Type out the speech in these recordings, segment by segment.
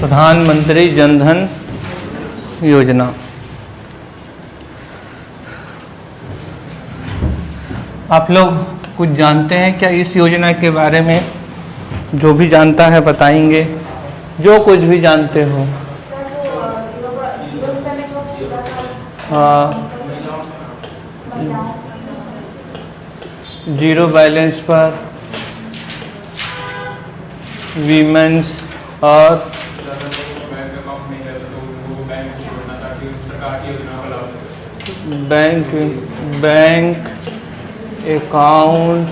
प्रधानमंत्री जन धन योजना। आप लोग कुछ जानते हैं क्या इस योजना के बारे में? जो भी जानता है बताएंगे, जो कुछ भी जानते हो। हाँ, जीरो बैलेंस पर वीमेंस और bank account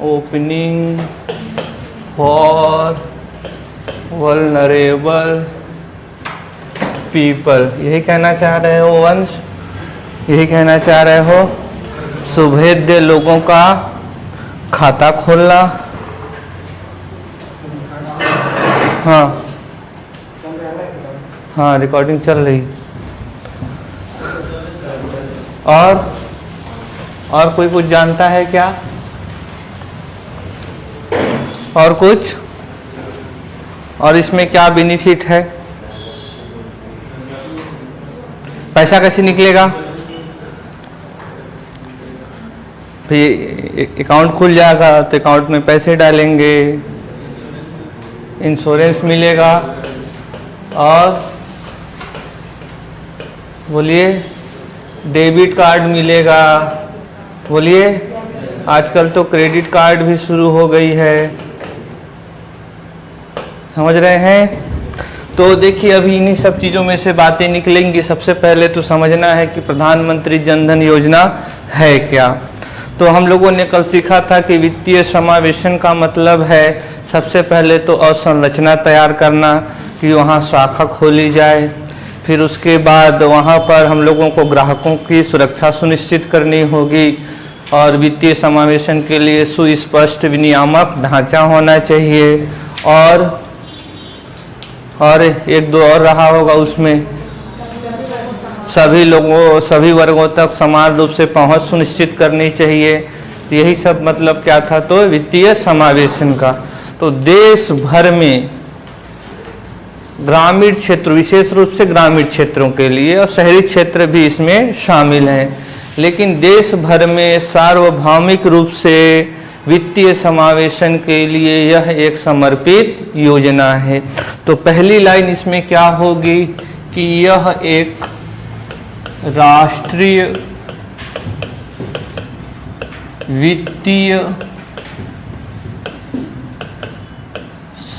opening for vulnerable people. यही कहना चाह रहे हो वंश? यही कहना चाह रहे हो? सुभेद्य लोगों का खाता खोलना। हाँ हाँ, रिकॉर्डिंग चल रही। और कोई कुछ जानता है क्या? और कुछ? और इसमें क्या बेनिफिट है? पैसा कैसे निकलेगा? फिर अकाउंट खुल जाएगा तो अकाउंट में पैसे डालेंगे, इंश्योरेंस मिलेगा, और बोलिए डेबिट कार्ड मिलेगा। बोलिए आजकल तो क्रेडिट कार्ड भी शुरू हो गई है। समझ रहे हैं? तो देखिए अभी इन्हीं सब चीज़ों में से बातें निकलेंगी। सबसे पहले तो समझना है कि प्रधानमंत्री जन धन योजना है क्या। तो हम लोगों ने कल सीखा था कि वित्तीय समावेशन का मतलब है सबसे पहले तो अवसंरचना तैयार करना कि वहाँ शाखा खोली जाए। फिर उसके बाद वहाँ पर हम लोगों को ग्राहकों की सुरक्षा सुनिश्चित करनी होगी, और वित्तीय समावेशन के लिए सुस्पष्ट विनियामक ढांचा होना चाहिए। और एक दो और रहा होगा उसमें, सभी वर्गों तक समान रूप से पहुंच सुनिश्चित करनी चाहिए। यही सब मतलब क्या था? तो वित्तीय समावेशन का। तो देश भर में ग्रामीण क्षेत्र, विशेष रूप से ग्रामीण क्षेत्रों के लिए, और शहरी क्षेत्र भी इसमें शामिल हैं, लेकिन देश भर में सार्वभौमिक रूप से वित्तीय समावेशन के लिए यह एक समर्पित योजना है। तो पहली लाइन इसमें क्या होगी कि यह एक राष्ट्रीय वित्तीय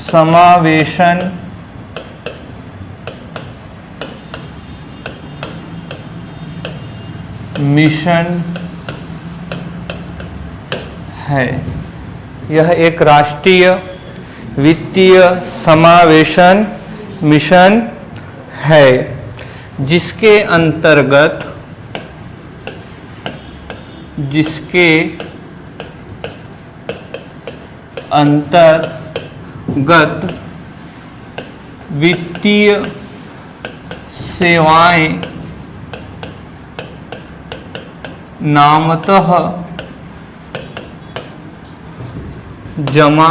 समावेशन मिशन है। यह एक राष्ट्रीय वित्तीय समावेशन मिशन है, जिसके अंतर्गत वित्तीय सेवाएं नामतः जमा,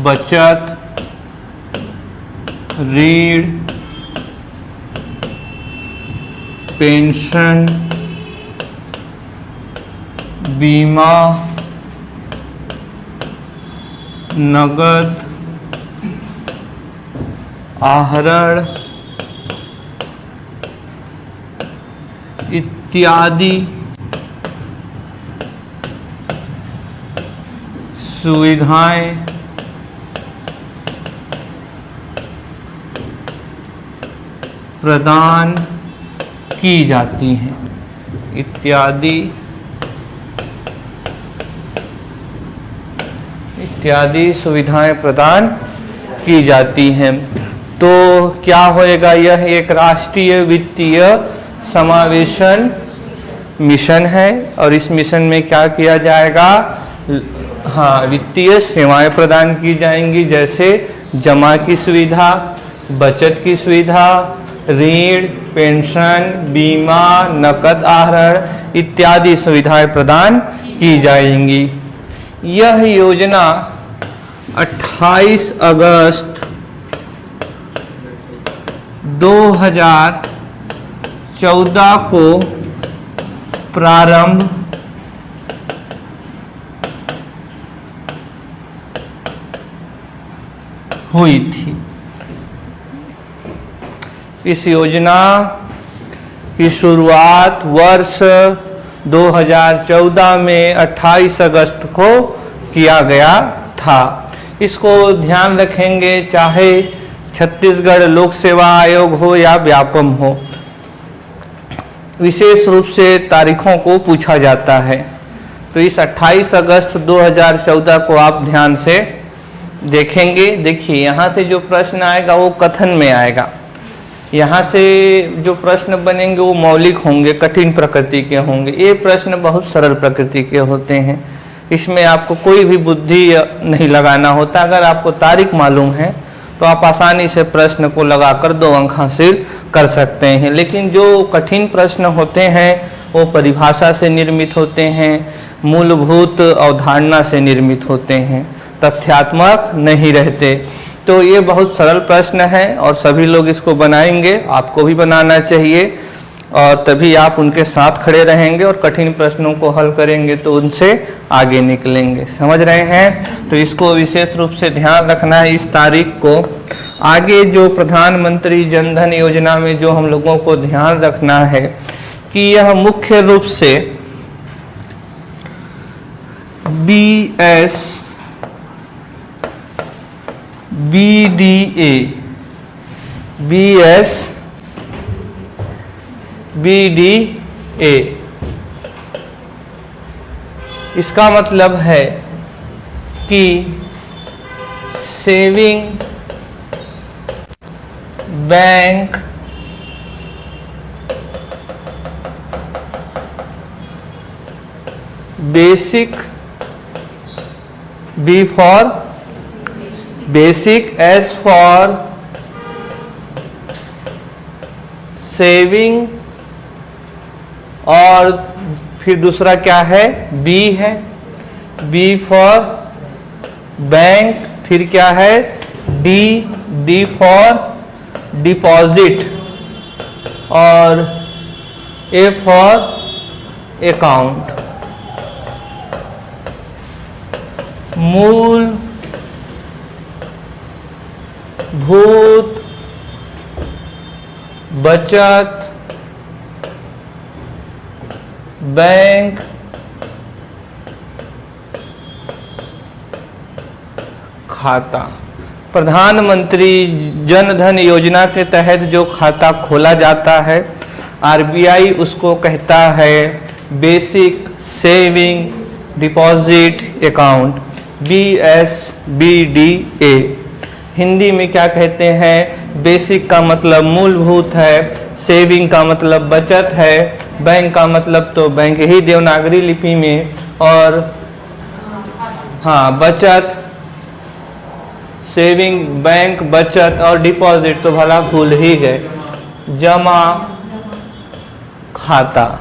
बचत, ऋण, पेंशन, बीमा, नगद, आहरण इत्यादि सुविधाएं प्रदान की जाती हैं। इत्यादि सुविधाएं प्रदान की जाती हैं। तो क्या होएगा? यह एक राष्ट्रीय वित्तीय समावेशन मिशन है, और इस मिशन में क्या किया जाएगा? हाँ, वित्तीय सेवाएं प्रदान की जाएंगी, जैसे जमा की सुविधा, बचत की सुविधा, ऋण, पेंशन, बीमा, नकद आहरण इत्यादि सुविधाएं प्रदान की जाएंगी। यह योजना 28 अगस्त 2014 को प्रारंभ हुई थी। इस योजना की शुरुआत वर्ष 2014 में 28 अगस्त को किया गया था। इसको ध्यान रखेंगे, चाहे छत्तीसगढ़ लोक सेवा आयोग हो या व्यापम हो, विशेष रूप से तारीखों को पूछा जाता है। तो इस 28 अगस्त 2014 को आप ध्यान से देखेंगे। देखिए, यहाँ से जो प्रश्न आएगा वो कथन में आएगा। यहाँ से जो प्रश्न बनेंगे वो मौलिक होंगे, कठिन प्रकृति के होंगे। ये प्रश्न बहुत सरल प्रकृति के होते हैं, इसमें आपको कोई भी बुद्धि नहीं लगाना होता। अगर आपको तारीख मालूम है तो आप आसानी से प्रश्न को लगाकर 2 अंक हासिल कर सकते हैं। लेकिन जो कठिन प्रश्न होते हैं वो परिभाषा से निर्मित होते हैं, मूलभूत अवधारणा से निर्मित होते हैं, तथ्यात्मक नहीं रहते। तो ये बहुत सरल प्रश्न है और सभी लोग इसको बनाएंगे, आपको भी बनाना चाहिए, और तभी आप उनके साथ खड़े रहेंगे और कठिन प्रश्नों को हल करेंगे तो उनसे आगे निकलेंगे। समझ रहे हैं? तो इसको विशेष रूप से ध्यान रखना है इस तारीख को। आगे जो प्रधानमंत्री जन धन योजना में जो हम लोगों को ध्यान रखना है कि यह मुख्य रूप से BSBDA इसका मतलब है कि saving bank basic, B for basic, S for saving, और फिर दूसरा क्या है? B है, B for बैंक, फिर क्या है? D for डिपॉजिट, और A for अकाउंट। मूलभूत बचत बैंक खाता। प्रधानमंत्री जन धन योजना के तहत जो खाता खोला जाता है, आरबीआई उसको कहता है basic saving deposit account, BSBDA। Hindi में क्या कहते हैं? बेसिक का मतलब मूलभूत है, सेविंग का मतलब बचत है, बैंक का मतलब तो बैंक ही देवनागरी लिपि में, और हाँ बचत, सेविंग बैंक बचत, और डिपॉजिट तो भला भूल ही गए, जमा खाता,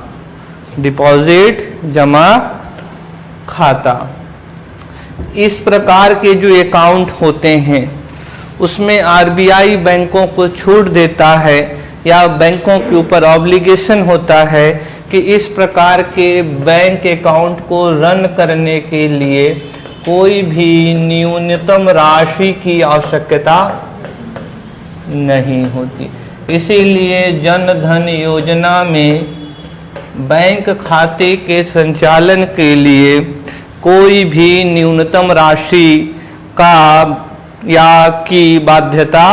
डिपॉजिट जमा खाता। इस प्रकार के जो अकाउंट होते हैं उसमें आरबीआई बैंकों को छूट देता है, या बैंकों के ऊपर ऑब्लिगेशन होता है कि इस प्रकार के बैंक अकाउंट को रन करने के लिए कोई भी न्यूनतम राशि की आवश्यकता नहीं होती। इसीलिए जन धन योजना में बैंक खाते के संचालन के लिए कोई भी न्यूनतम राशि का या की बाध्यता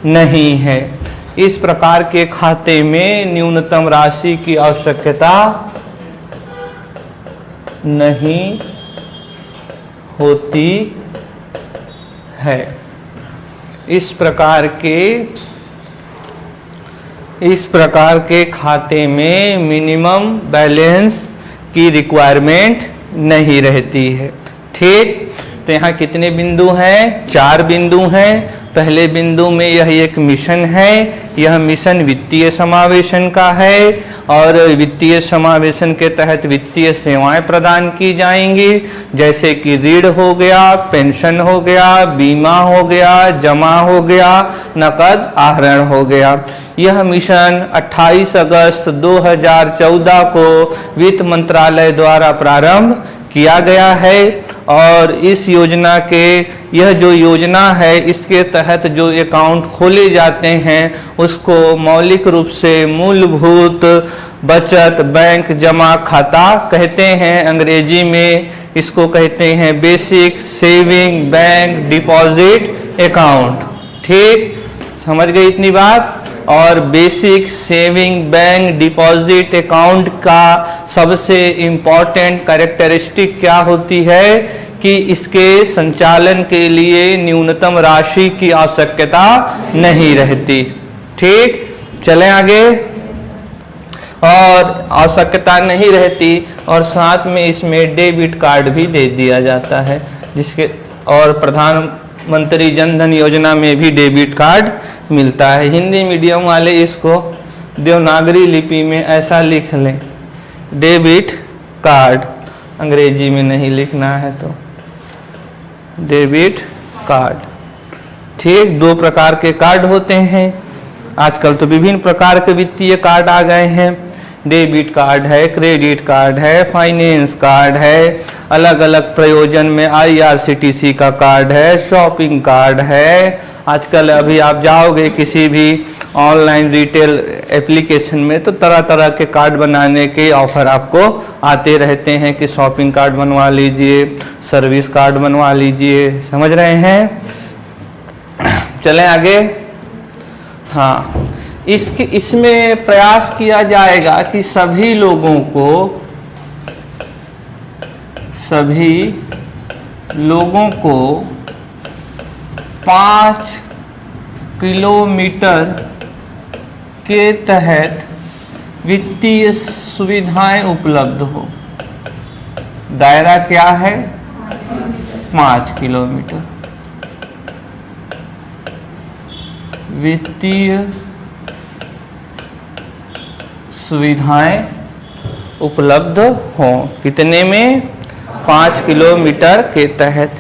नहीं है। इस प्रकार के खाते में न्यूनतम राशि की आवश्यकता नहीं होती है। इस प्रकार के खाते में मिनिमम बैलेंस की रिक्वायरमेंट नहीं रहती है। ठीक, तो यहाँ कितने बिंदु हैं? 4 बिंदु हैं। पहले बिंदु में यह एक मिशन है, यह मिशन वित्तीय समावेशन का है और वित्तीय समावेशन के तहत वित्तीय सेवाएं प्रदान की जाएंगी, जैसे कि ऋण हो गया, पेंशन हो गया, बीमा हो गया, जमा हो गया, नकद आहरण हो गया। यह मिशन 28 अगस्त 2014 को वित्त मंत्रालय द्वारा प्रारंभ किया गया है और इस योजना के यह जो योजना है इसके तहत जो अकाउंट खोले जाते हैं उसको मौलिक रूप से मूलभूत बचत बैंक जमा खाता कहते हैं। अंग्रेजी में इसको कहते हैं basic saving bank deposit account. ठीक, समझ गए इतनी बात। और basic saving bank deposit account का सबसे इम्पॉर्टेंट कैरेक्टरिस्टिक क्या होती है कि इसके संचालन के लिए न्यूनतम राशि की आवश्यकता नहीं रहती। ठीक, चलें आगे। और आवश्यकता नहीं रहती और साथ में इसमें डेबिट कार्ड भी दे दिया जाता है, जिसके और प्रधानमंत्री जन धन योजना में भी डेबिट कार्ड मिलता है। हिंदी मीडियम वाले इसको देवनागरी लिपि में ऐसा लिख लें, डेबिट कार्ड। अंग्रेजी में नहीं लिखना है तो डेबिट कार्ड। ठीक, दो प्रकार के कार्ड होते हैं। आजकल तो विभिन्न प्रकार के वित्तीय कार्ड आ गए हैं। डेबिट कार्ड है, क्रेडिट कार्ड है, फाइनेंस कार्ड है, अलग अलग प्रयोजन में IRCTC का कार्ड है, शॉपिंग कार्ड है। आजकल अभी आप जाओगे किसी भी ऑनलाइन रिटेल एप्लीकेशन में तो तरह तरह के कार्ड बनाने के ऑफर आपको आते रहते हैं कि शॉपिंग कार्ड बनवा लीजिए, सर्विस कार्ड बनवा लीजिए। समझ रहे हैं? चलें आगे। हाँ, इसमें प्रयास किया जाएगा कि सभी लोगों को 5 किलोमीटर के तहत वित्तीय सुविधाएं उपलब्ध हो। दायरा क्या है? 5 किलोमीटर वित्तीय सुविधाएं उपलब्ध हों। कितने में? 5 किलोमीटर के तहत।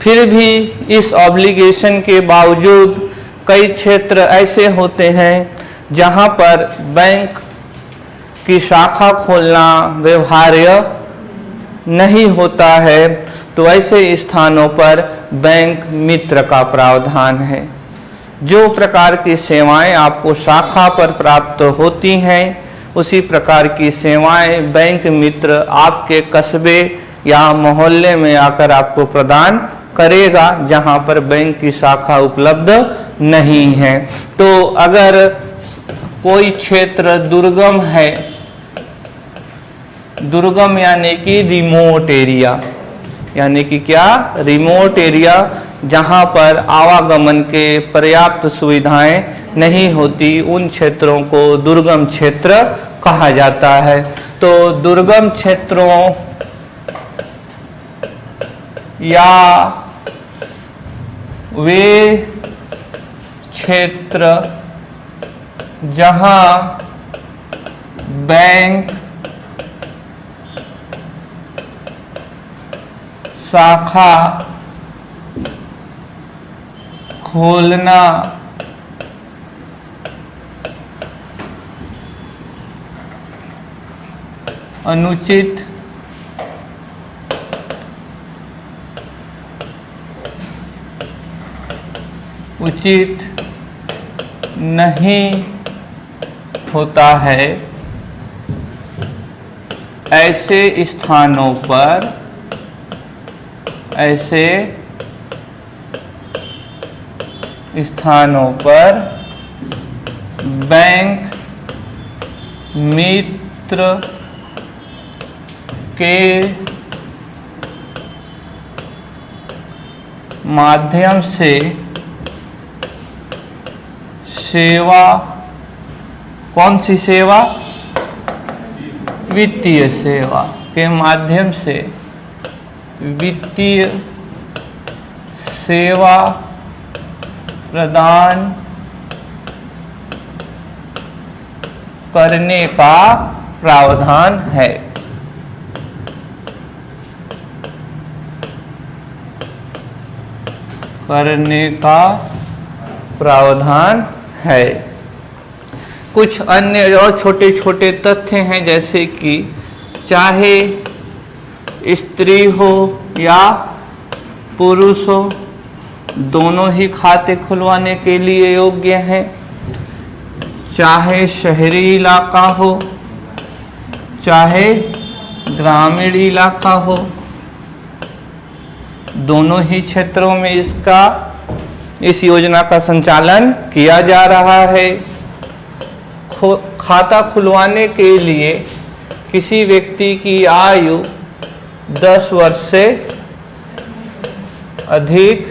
फिर भी इस ऑब्लिगेशन के बावजूद कई क्षेत्र ऐसे होते हैं जहां पर बैंक की शाखा खोलना व्यवहार्य नहीं होता है, तो ऐसे स्थानों पर बैंक मित्र का प्रावधान है। जो प्रकार की सेवाएं आपको शाखा पर प्राप्त होती हैं उसी प्रकार की सेवाएं बैंक मित्र आपके कस्बे या मोहल्ले में आकर आपको प्रदान करेगा जहां पर बैंक की शाखा उपलब्ध नहीं है। तो अगर कोई क्षेत्र दुर्गम है, दुर्गम यानी कि रिमोट एरिया, यानी कि क्या? रिमोट एरिया, जहां पर आवागमन के पर्याप्त सुविधाएं नहीं होती, उन क्षेत्रों को दुर्गम क्षेत्र कहा जाता है। तो दुर्गम क्षेत्रों या वे क्षेत्र जहां बैंक शाखा खोलना अनुचित उचित नहीं होता है, ऐसे स्थानों पर बैंक मित्र के माध्यम से सेवा, कौन सी सेवा? वित्तीय सेवा के माध्यम से वित्तीय सेवा प्रदान करने का प्रावधान है। करने का प्रावधान है। कुछ अन्य और छोटे छोटे तथ्य हैं, जैसे कि चाहे स्त्री हो या पुरुष हो, दोनों ही खाते खुलवाने के लिए योग्य हैं। चाहे शहरी इलाका हो चाहे ग्रामीण इलाका हो, दोनों ही क्षेत्रों में इस योजना का संचालन किया जा रहा है। खाता खुलवाने के लिए किसी व्यक्ति की आयु 10 वर्ष से अधिक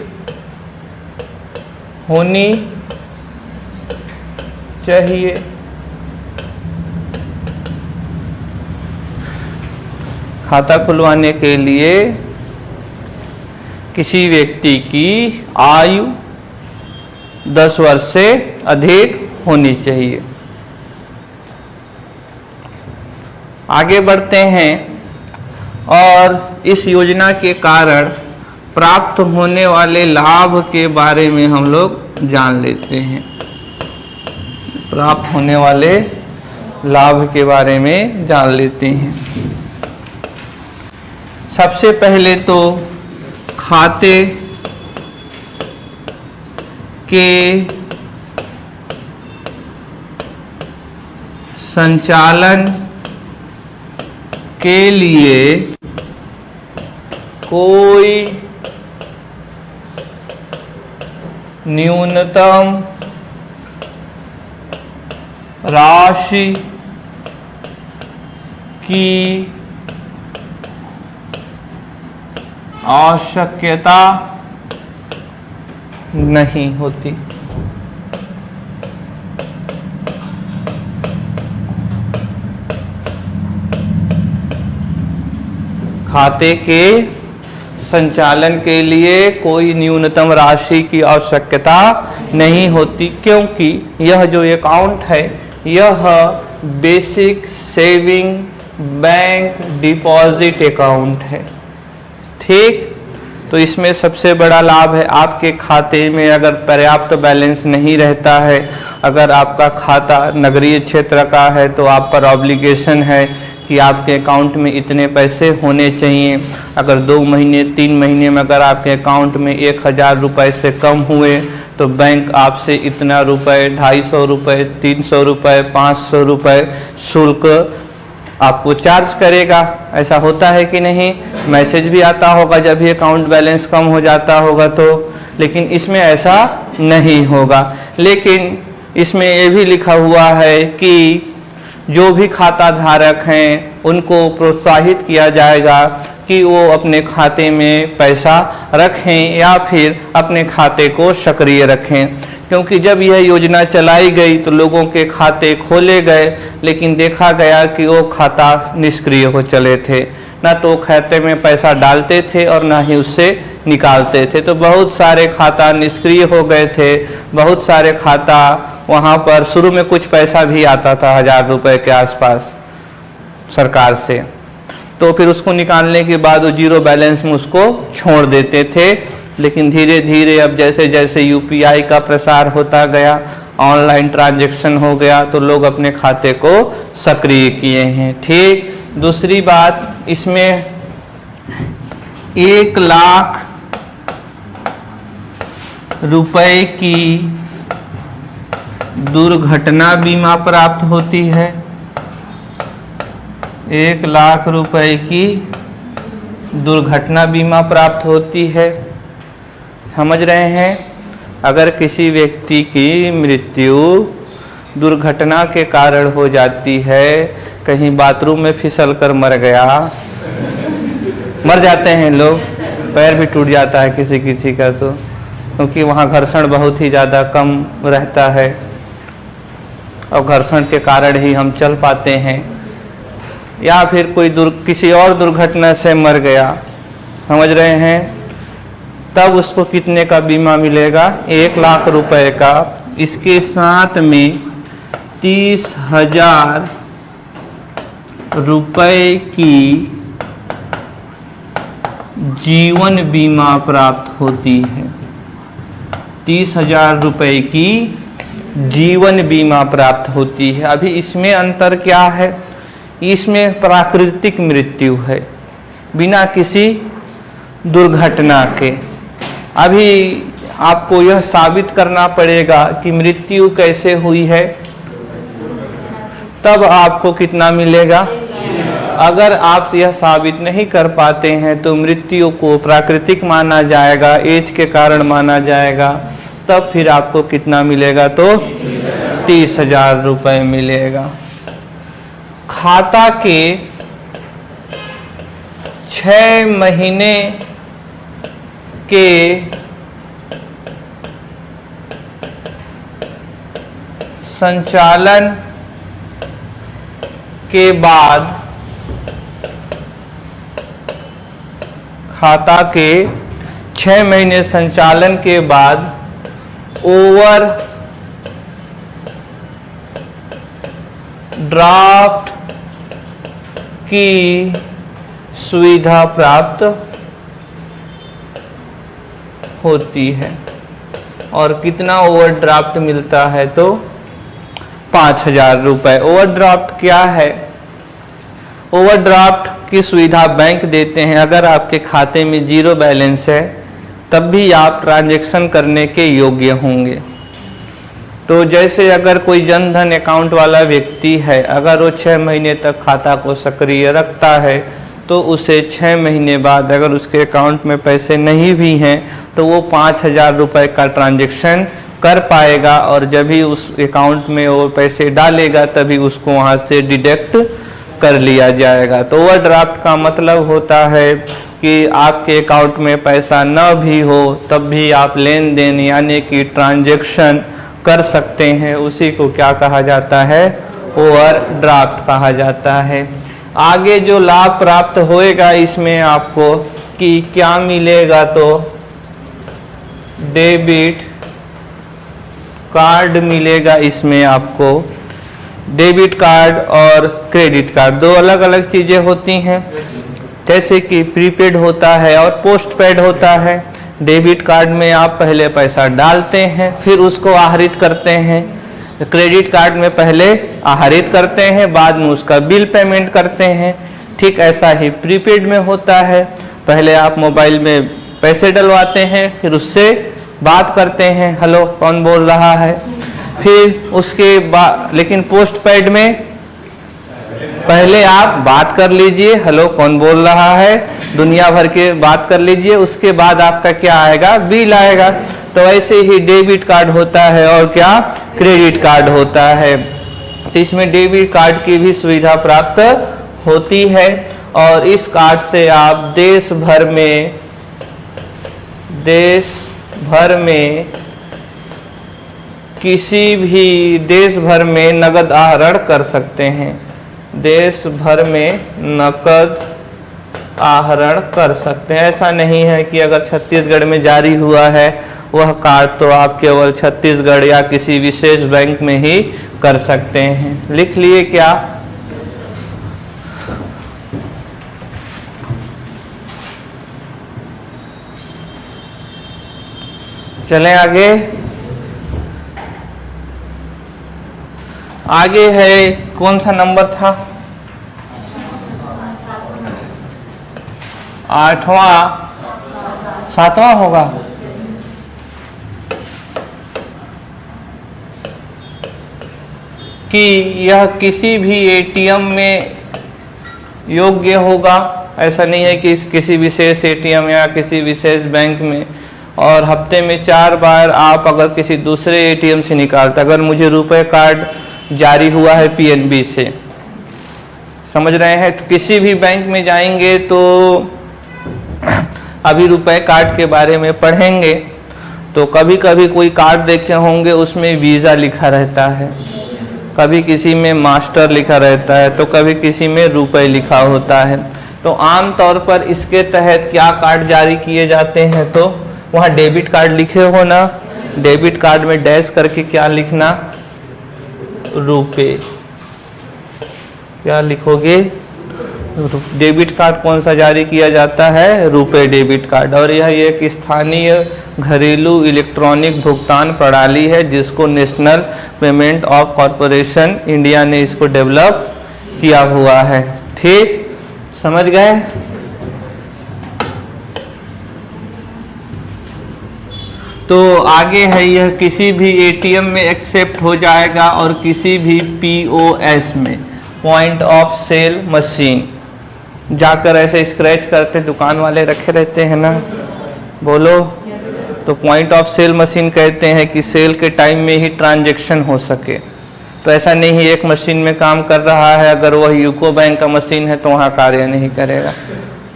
होनी चाहिए। खाता खुलवाने के लिए किसी व्यक्ति की आयु 10 वर्ष से अधिक होनी चाहिए। आगे बढ़ते हैं और इस योजना के कारण प्राप्त होने वाले लाभ के बारे में हम लोग जान लेते हैं। प्राप्त होने वाले लाभ के बारे में जान लेते हैं। सबसे पहले तो खाते के संचालन के लिए कोई न्यूनतम राशि की आवश्यकता नहीं होती। खाते के संचालन के लिए कोई न्यूनतम राशि की आवश्यकता नहीं होती, क्योंकि यह जो अकाउंट है यह basic saving bank deposit account है। ठीक, तो इसमें सबसे बड़ा लाभ है, आपके खाते में अगर पर्याप्त बैलेंस नहीं रहता है, अगर आपका खाता नगरीय क्षेत्र का है तो आप पर ऑब्लिगेशन है कि आपके अकाउंट में इतने पैसे होने चाहिए। अगर 2 महीने 3 महीने में अगर आपके अकाउंट में 1000 रुपये से कम हुए तो बैंक आपसे इतना रुपये, 250 रुपये, 300 रुपये, 500 रुपये शुल्क आपको चार्ज करेगा। ऐसा होता है कि नहीं? मैसेज भी आता होगा जब भी अकाउंट बैलेंस कम हो जाता होगा तो, लेकिन इसमें ऐसा नहीं होगा। लेकिन इसमें ये भी लिखा हुआ है कि जो भी खाता धारक हैं उनको प्रोत्साहित किया जाएगा कि वो अपने खाते में पैसा रखें या फिर अपने खाते को सक्रिय रखें, क्योंकि जब यह योजना चलाई गई तो लोगों के खाते खोले गए, लेकिन देखा गया कि वो खाता निष्क्रिय हो चले थे, ना तो खाते में पैसा डालते थे और ना ही उससे निकालते थे। तो बहुत सारे खाता निष्क्रिय हो गए थे, बहुत सारे खाता वहाँ पर शुरू में कुछ पैसा भी आता था 1000 रुपये के आसपास सरकार से, तो फिर उसको निकालने के बाद वो जीरो बैलेंस में उसको छोड़ देते थे। लेकिन धीरे धीरे अब जैसे जैसे यूपीआई का प्रसार होता गया, ऑनलाइन ट्रांजैक्शन हो गया, तो लोग अपने खाते को सक्रिय किए हैं। ठीक, दूसरी बात, इसमें 1 लाख रुपए की दुर्घटना बीमा प्राप्त होती है। 1 लाख रुपए की दुर्घटना बीमा प्राप्त होती है। समझ रहे हैं? अगर किसी व्यक्ति की मृत्यु दुर्घटना के कारण हो जाती है, कहीं बाथरूम में फिसल कर मर गया, मर जाते हैं लोग, पैर भी टूट जाता है किसी किसी का, तो क्योंकि वहाँ घर्षण बहुत ही ज़्यादा कम रहता है और घर्षण के कारण ही हम चल पाते हैं, या फिर कोई किसी और दुर्घटना से मर गया, समझ रहे हैं, तब उसको कितने का बीमा मिलेगा? 1,00,000 रुपए का। इसके साथ में 30,000 रुपए की जीवन बीमा प्राप्त होती है। 30,000 रुपए की जीवन बीमा प्राप्त होती है। अभी इसमें अंतर क्या है? इसमें प्राकृतिक मृत्यु है, बिना किसी दुर्घटना के। अभी आपको यह साबित करना पड़ेगा कि मृत्यु कैसे हुई है, तब आपको कितना मिलेगा। अगर आप यह साबित नहीं कर पाते हैं तो मृत्यु को प्राकृतिक माना जाएगा, एज के कारण माना जाएगा, तब फिर आपको कितना मिलेगा? तो 30,000 रुपए मिलेगा। खाता के 6 महीने के संचालन के बाद, खाता के 6 महीने संचालन के बाद ओवर ड्राफ्ट की सुविधा प्राप्त होती है। और कितना ओवरड्राफ्ट मिलता है? तो 5,000 रुपए। ओवरड्राफ्ट क्या है? ओवरड्राफ्ट की सुविधा बैंक देते हैं। अगर आपके खाते में 0 बैलेंस है तब भी आप ट्रांजैक्शन करने के योग्य होंगे। तो जैसे अगर कोई जन धन अकाउंट वाला व्यक्ति है, अगर वो 6 महीने तक खाता को सक्रिय रखता है तो उसे 6 महीने बाद अगर उसके अकाउंट में पैसे नहीं भी हैं तो वो 5,000 रुपए का ट्रांजैक्शन कर पाएगा, और जब भी उस अकाउंट में वो पैसे डालेगा तभी उसको वहाँ से डिडक्ट कर लिया जाएगा। तो ओवरड्राफ्ट का मतलब होता है कि आपके अकाउंट में पैसा न भी हो तब भी आप लेन देन यानी कि ट्रांजैक्शन कर सकते हैं। उसी को क्या कहा जाता है? ओवरड्राफ्ट कहा जाता है। आगे जो लाभ प्राप्त होएगा इसमें आपको कि क्या मिलेगा, तो डेबिट कार्ड मिलेगा। इसमें आपको डेबिट कार्ड और क्रेडिट कार्ड 2 अलग अलग चीज़ें होती हैं। जैसे कि प्रीपेड होता है और पोस्टपेड होता है। डेबिट कार्ड में आप पहले पैसा डालते हैं फिर उसको आहरित करते हैं। क्रेडिट कार्ड में पहले आहरित करते हैं, बाद में उसका बिल पेमेंट करते हैं। ठीक ऐसा ही प्रीपेड में होता है। पहले आप मोबाइल में पैसे डलवाते हैं, फिर उससे बात करते हैं, हेलो कौन बोल रहा है, फिर उसके बाद। लेकिन पोस्टपेड में पहले आप बात कर लीजिए, हेलो कौन बोल रहा है, दुनिया भर के बात कर लीजिए, उसके बाद आपका क्या आएगा? बिल आएगा। तो ऐसे ही डेबिट कार्ड होता है और क्या? क्रेडिट कार्ड होता है। तो इसमें डेबिट कार्ड की भी सुविधा प्राप्त होती है और इस कार्ड से आप देश भर में किसी भी देश भर में नगद आहरण कर सकते हैं। देश भर में नकद आहरण कर सकते हैं। ऐसा नहीं है कि अगर छत्तीसगढ़ में जारी हुआ है वह कार्ड तो आप केवल छत्तीसगढ़ या किसी विशेष बैंक में ही कर सकते हैं। लिख लिए क्या? चलें आगे। आगे है कौन सा नंबर था? 8वां 7वां होगा। कि यह किसी भी एटीएम में योग्य होगा। ऐसा नहीं है कि किसी विशेष एटीएम या किसी विशेष बैंक में, और हफ्ते में 4 बार आप अगर किसी दूसरे एटीएम से निकालते, अगर मुझे रुपए कार्ड जारी हुआ है पीएनबी से, समझ रहे हैं, तो किसी भी बैंक में जाएंगे तो अभी रुपए कार्ड के बारे में पढ़ेंगे तो कभी कभी कोई कार्ड देखे होंगे उसमें वीज़ा लिखा रहता है, कभी किसी में मास्टर लिखा रहता है, तो कभी किसी में रुपए लिखा होता है। तो आम तौर पर इसके तहत क्या कार्ड जारी किए जाते हैं? तो वहाँ डेबिट कार्ड लिखे हो ना, डेबिट कार्ड में डैश करके क्या लिखना, रुपए। क्या लिखोगे, डेबिट कार्ड कौन सा जारी किया जाता है, रुपए डेबिट कार्ड। और यह एक स्थानीय घरेलू इलेक्ट्रॉनिक भुगतान प्रणाली है जिसको national payment of corporation India ने इसको डेवलप किया हुआ है। ठीक, समझ गए। तो आगे है, यह किसी भी एटीएम में एक्सेप्ट हो जाएगा और किसी भी पीओएस में, पॉइंट ऑफ सेल मशीन, जाकर ऐसे स्क्रैच करते दुकान वाले रखे रहते हैं ना, बोलो। तो पॉइंट ऑफ सेल मशीन कहते हैं कि सेल के टाइम में ही ट्रांजैक्शन हो सके। तो ऐसा नहीं एक मशीन में काम कर रहा है, अगर वह यूको बैंक का मशीन है तो वहाँ कार्य नहीं करेगा।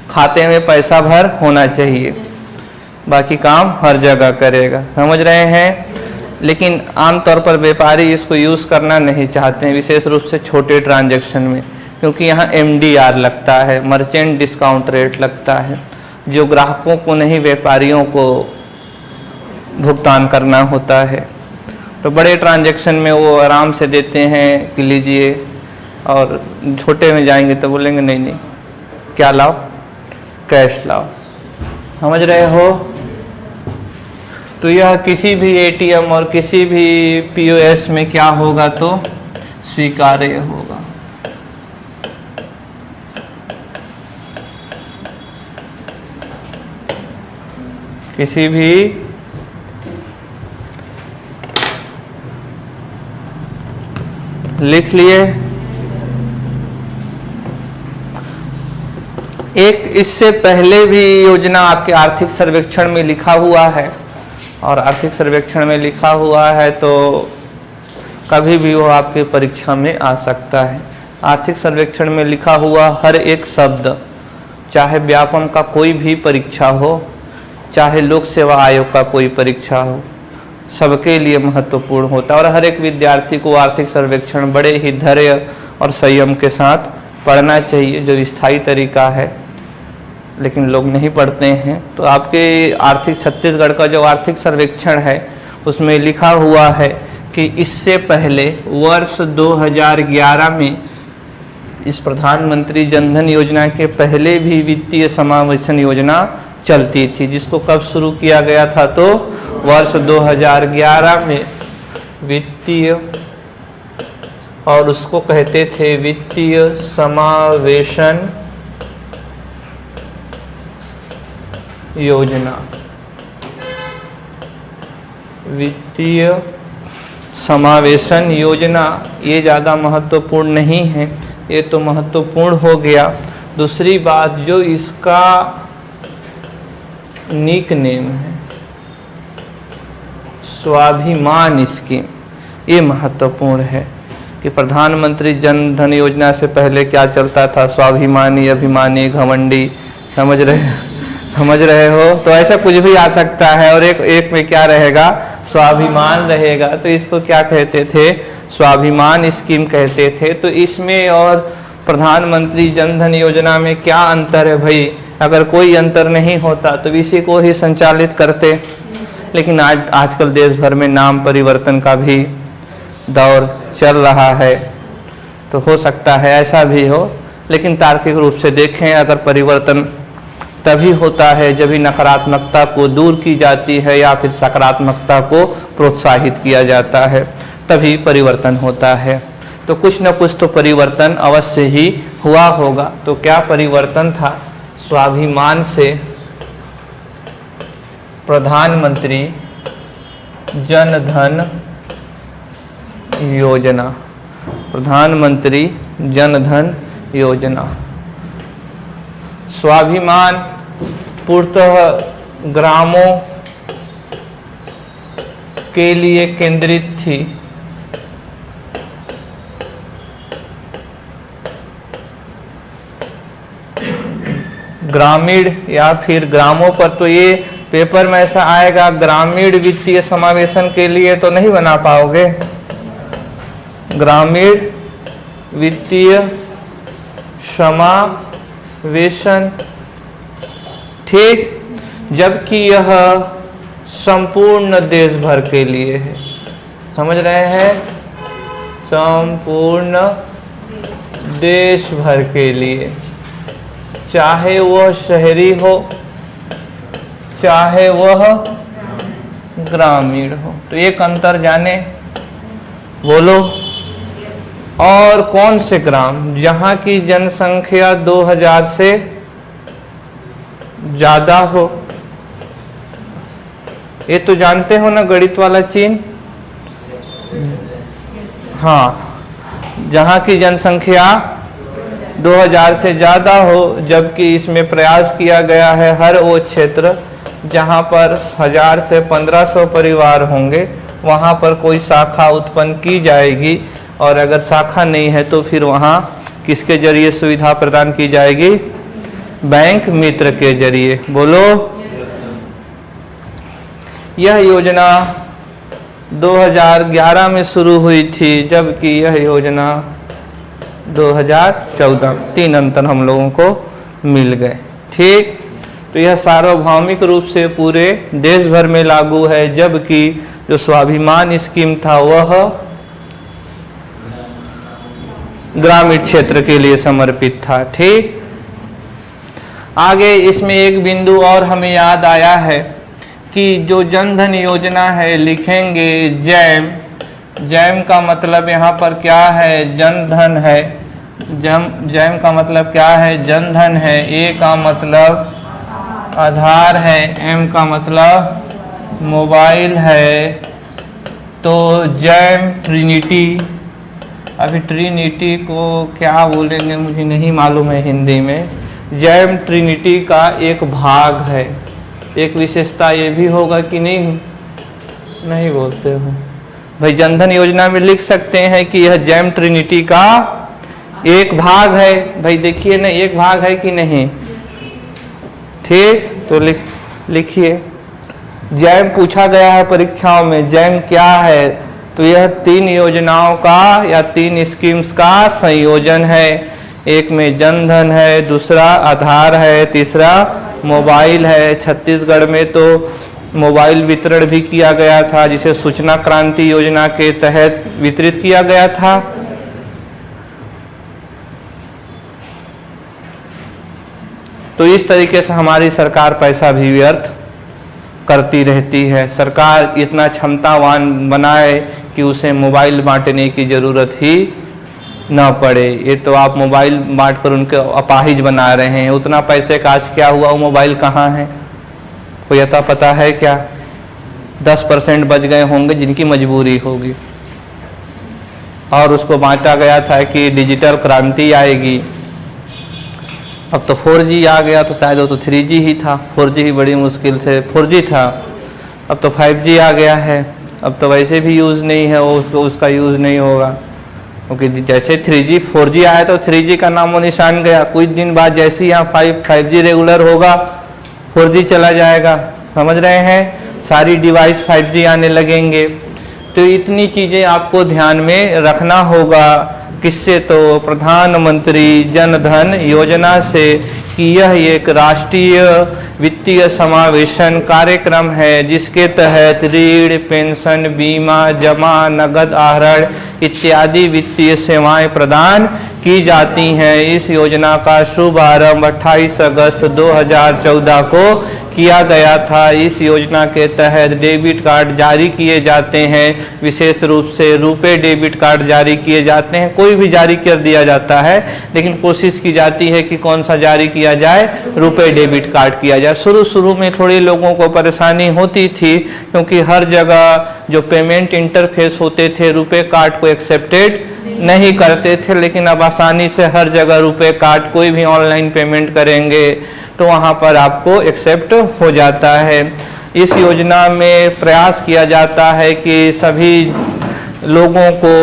खाते में पैसा भर होना चाहिए, बाकी काम हर जगह करेगा। समझ रहे हैं। लेकिन आमतौर पर व्यापारी इसको यूज़ करना नहीं चाहते हैं, विशेष रूप से छोटे ट्रांजैक्शन में, क्योंकि यहाँ MDR लगता है, मर्चेंट डिस्काउंट रेट लगता है, जो ग्राहकों को नहीं व्यापारियों को भुगतान करना होता है। तो बड़े ट्रांजैक्शन में वो आराम से देते हैं कि लीजिए, और छोटे में जाएंगे तो बोलेंगे नहीं नहीं, क्या लाओ, कैश लाओ। समझ रहे हो। तो यह किसी भी एटीएम और किसी भी पीओएस में क्या होगा, तो स्वीकार्य होगा। किसी भी लिख लिए। एक इससे पहले भी योजना आपके आर्थिक सर्वेक्षण में लिखा हुआ है, और आर्थिक सर्वेक्षण में लिखा हुआ है तो कभी भी वो आपके परीक्षा में आ सकता है। आर्थिक सर्वेक्षण में लिखा हुआ हर एक शब्द, चाहे व्यापम का कोई भी परीक्षा हो, चाहे लोक सेवा आयोग का कोई परीक्षा हो, सबके लिए महत्वपूर्ण होता है। और हर एक विद्यार्थी को आर्थिक सर्वेक्षण बड़े ही धैर्य और संयम के साथ पढ़ना चाहिए, जो स्थायी तरीका है, लेकिन लोग नहीं पढ़ते हैं। तो आपके आर्थिक छत्तीसगढ़ का जो आर्थिक सर्वेक्षण है उसमें लिखा हुआ है कि इससे पहले वर्ष 2011 में इस प्रधानमंत्री जनधन योजना के पहले भी वित्तीय समावेशन योजना चलती थी, जिसको कब शुरू किया गया था, तो वर्ष 2011 में वित्तीय, और उसको कहते थे वित्तीय समावेशन योजना। वित्तीय समावेशन योजना, ये ज़्यादा महत्वपूर्ण नहीं है, ये तो महत्वपूर्ण हो गया। दूसरी बात, जो इसका निक नेम है स्वाभिमान स्कीम, ये महत्वपूर्ण है कि प्रधानमंत्री जन धन योजना से पहले क्या चलता था, स्वाभिमानी, अभिमानी, घमंडी। समझ रहे हो। तो ऐसा कुछ भी आ सकता है, और एक में क्या रहेगा, स्वाभिमान रहेगा। तो इसको क्या कहते थे, स्वाभिमान स्कीम कहते थे। तो इसमें और प्रधानमंत्री जन धन योजना में क्या अंतर है भाई? अगर कोई अंतर नहीं होता तो इसी को ही संचालित करते, लेकिन आजकल देश भर में नाम परिवर्तन का भी दौर चल रहा है, तो हो सकता है ऐसा भी हो। लेकिन तार्किक रूप से देखें, अगर परिवर्तन तभी होता है जब ही नकारात्मकता को दूर की जाती है या फिर सकारात्मकता को प्रोत्साहित किया जाता है, तभी परिवर्तन होता है। तो कुछ न कुछ तो परिवर्तन अवश्य ही हुआ होगा। तो क्या परिवर्तन था? स्वाभिमान से प्रधानमंत्री जन धन योजना, प्रधानमंत्री जन धन योजना। स्वाभिमान पूर्णतः ग्रामों के लिए केंद्रित थी। ग्रामीण या फिर ग्रामों पर, तो ये पेपर में ऐसा आएगा, ग्रामीण वित्तीय समावेशन के लिए तो नहीं बना पाओगे, ग्रामीण वित्तीय समावेशन, ठीक। जबकि यह संपूर्ण देश भर के लिए है। समझ रहे हैं? संपूर्ण देश भर के लिए, चाहे वह शहरी हो चाहे वह ग्रामीण हो। तो एक अंतर जाने, बोलो। और कौन से ग्राम? जहां की जनसंख्या 2000 से ज्यादा हो। ये तो जानते हो ना गणित वाला चिन्ह? हाँ, जहां की जनसंख्या 2000 से ज्यादा हो, जबकि इसमें प्रयास किया गया है हर वो क्षेत्र जहां पर 1000 से 1500 परिवार होंगे वहां पर कोई शाखा उत्पन्न की जाएगी, और अगर शाखा नहीं है तो फिर वहां किसके जरिए सुविधा प्रदान की जाएगी? बैंक मित्र के जरिए। बोलो। यह योजना 2011 में शुरू हुई थी, जबकि यह योजना 2014, 3 अंतर हम लोगों को मिल गए। ठीक, तो यह सार्वभौमिक रूप से पूरे देश भर में लागू है, जबकि जो स्वाभिमान स्कीम था वह ग्रामीण क्षेत्र के लिए समर्पित था। ठीक, आगे इसमें एक बिंदु और हमें याद आया है कि जो जन धन योजना है, लिखेंगे जैम। जैम का मतलब यहाँ पर क्या है? जन धन है। जैम का मतलब क्या है? जन धन है। ए का मतलब आधार है, एम का मतलब मोबाइल है। तो जैम ट्रिनिटी, अभी ट्रिनिटी को क्या बोलेंगे मुझे नहीं मालूम है हिंदी में। जैम ट्रिनिटी का एक भाग है। एक विशेषता ये भी होगा कि नहीं बोलते हो भाई? जनधन योजना में लिख सकते हैं कि यह जैम ट्रिनिटी का एक भाग है। भाई देखिए ना, एक भाग है कि नहीं? ठीक, तो लिखिए। जैम पूछा गया है परीक्षाओं में, जैम क्या है? तो यह 3 योजनाओं का या 3 स्कीम्स का संयोजन है। एक में जन धन है, दूसरा आधार है, तीसरा मोबाइल है। छत्तीसगढ़ में तो मोबाइल वितरण भी किया गया था, जिसे सूचना क्रांति योजना के तहत वितरित किया गया था। तो इस तरीके से हमारी सरकार पैसा भी व्यर्थ करती रहती है। सरकार इतना क्षमतावान बनाए कि उसे मोबाइल बांटने की जरूरत ही ना पड़े। ये तो आप मोबाइल बांट कर उनके अपाहिज बना रहे हैं। उतना पैसे का आज क्या हुआ? वो मोबाइल कहाँ है? कोई अता पता है क्या? 10% बच गए होंगे जिनकी मजबूरी होगी, और उसको बांटा गया था कि डिजिटल क्रांति आएगी। अब तो 4G आ गया, तो शायद वो तो 3G ही था। 4G ही बड़ी मुश्किल से 4G था, अब तो 5G आ गया है। अब तो वैसे भी यूज़ नहीं है वो, उसका यूज़ नहीं होगा, क्योंकि जैसे 3G 4G आया तो 3G का नामो निशान गया। कुछ दिन बाद जैसे ही यहाँ 5G रेगुलर होगा, 4G चला जाएगा। समझ रहे हैं? सारी डिवाइस 5G आने लगेंगे। तो इतनी चीज़ें आपको ध्यान में रखना होगा। किससे? तो प्रधानमंत्री जन धन योजना से, कि यह एक राष्ट्रीय वित्तीय समावेशन कार्यक्रम है जिसके तहत ऋण, पेंशन, बीमा, जमा, नगद आहरण इत्यादि वित्तीय सेवाएं प्रदान की जाती हैं। इस योजना का शुभारंभ 28 अगस्त 2014 को किया गया था। इस योजना के तहत डेबिट कार्ड जारी किए जाते हैं, विशेष रूप से रुपे डेबिट कार्ड जारी किए जाते हैं। कोई भी जारी कर दिया जाता है, लेकिन कोशिश की जाती है कि कौन सा जारी किया जाए? रुपे डेबिट कार्ड किया जाए। शुरू में थोड़ी लोगों को परेशानी होती थी, क्योंकि हर जगह जो पेमेंट इंटरफेस होते थे रुपे कार्ड को एक्सेप्टेड नहीं करते थे, लेकिन अब आसानी से हर जगह रुपे कार्ड, कोई भी ऑनलाइन पेमेंट करेंगे तो वहाँ पर आपको एक्सेप्ट हो जाता है। इस योजना में प्रयास किया जाता है कि सभी लोगों को